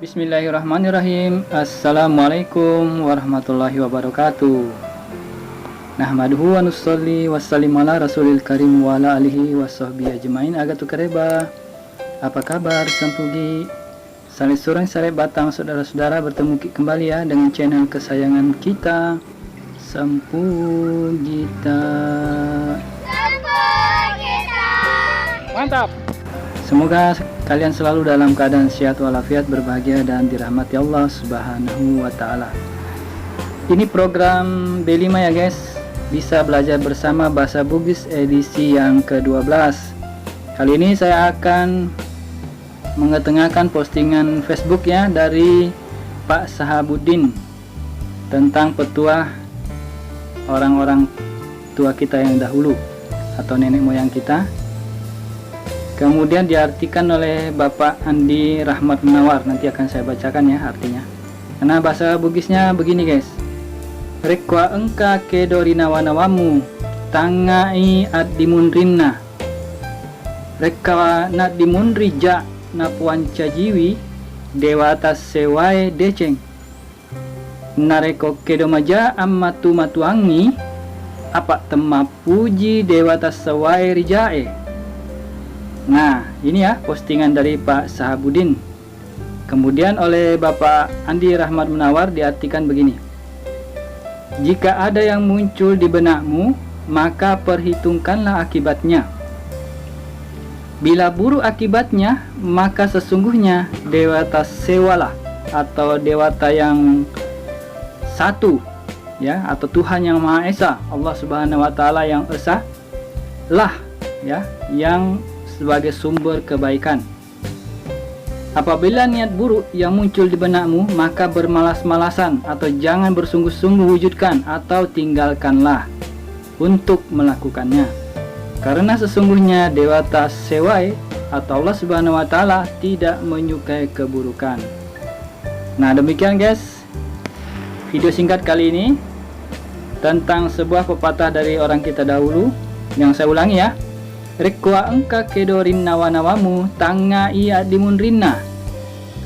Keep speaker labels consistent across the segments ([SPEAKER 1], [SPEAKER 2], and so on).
[SPEAKER 1] Bismillahirrahmanirrahim. Assalamualaikum warahmatullahi wabarakatuh. Nahmaduhu wa nusalli wa sallim ala rasulil karim wa ala alihi wa sahbihi ajmain. Agatu kareba. Apa kabar Sampugi? Saling surang sare batang saudara-saudara, bertemu kembali ya dengan channel kesayangan kita, Sampugita. Mantap. Semoga kalian selalu dalam keadaan sehat walafiat, berbahagia dan dirahmati Allah Subhanahu wa taala. Ini program B5 ya guys. Bisa belajar bersama bahasa Bugis edisi yang ke-12. Kali ini saya akan mengetengahkan postingan Facebook ya dari Pak Sahabuddin tentang petuah orang-orang tua kita yang dahulu atau nenek moyang kita. Kemudian diartikan oleh Bapak Andi Rahmat Munawar. Nanti akan saya bacakan ya artinya. Karena bahasa Bugisnya begini guys. Rekwa engka kedorina wanawamu tangai ad dimunrinna. Rekwa nad dimunrija napuan cajiwi dewatas sewai deceng. Nareko kedomaja ammatu matuangi apa tema puji dewatas sewai rijae. Nah, ini ya postingan dari Pak Sahabuddin. Kemudian oleh Bapak Andi Rahmat Munawar diartikan begini. Jika ada yang muncul di benakmu, maka perhitungkanlah akibatnya. Bila buruk akibatnya, maka sesungguhnya dewata sewalah atau dewata yang satu ya, atau Tuhan yang Maha Esa, Allah Subhanahu wa taala yang esa lah ya, yang sebagai sumber kebaikan. Apabila niat buruk yang muncul di benakmu, maka bermalas-malasan atau jangan bersungguh-sungguh wujudkan atau tinggalkanlah untuk melakukannya. Karena sesungguhnya dewata sewai atau Allah Subhanahu wa taala tidak menyukai keburukan. Nah, demikian guys video singkat kali ini tentang sebuah pepatah dari orang kita dahulu yang saya ulangi ya. Rekwa engka kedorin nawanawamu tanga iya dimunrinna.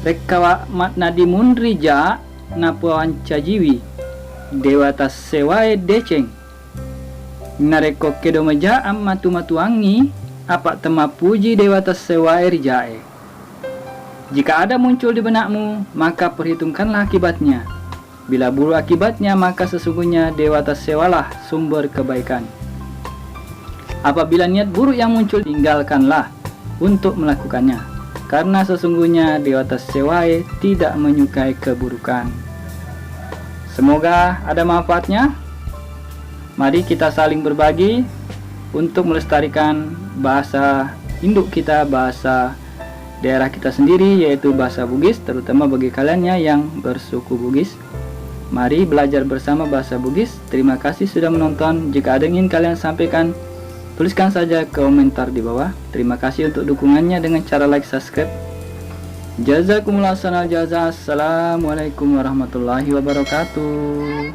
[SPEAKER 1] Rekwa matna dimunrija napuan cajiwi dewatas sewae deceng. Nareko kedomeja ammatu matuangi apa tema puji dewatas sewae rijae. Jika ada muncul di benakmu, maka perhitungkanlah akibatnya. Bila buruk akibatnya, maka sesungguhnya dewatas sewalah sumber kebaikan. Apabila niat buruk yang muncul, tinggalkanlah untuk melakukannya. Karena sesungguhnya dewata sewai tidak menyukai keburukan. Semoga ada manfaatnya. Mari kita saling berbagi untuk melestarikan bahasa induk kita, bahasa daerah kita sendiri, yaitu bahasa Bugis, terutama bagi kalian yang bersuku Bugis. Mari belajar bersama bahasa Bugis. Terima kasih sudah menonton. Jika ada yang ingin kalian sampaikan, tuliskan saja komentar di bawah. Terima kasih untuk dukungannya dengan cara like, subscribe. Jazakumullah sanal jaza. Assalamualaikum warahmatullahi wabarakatuh.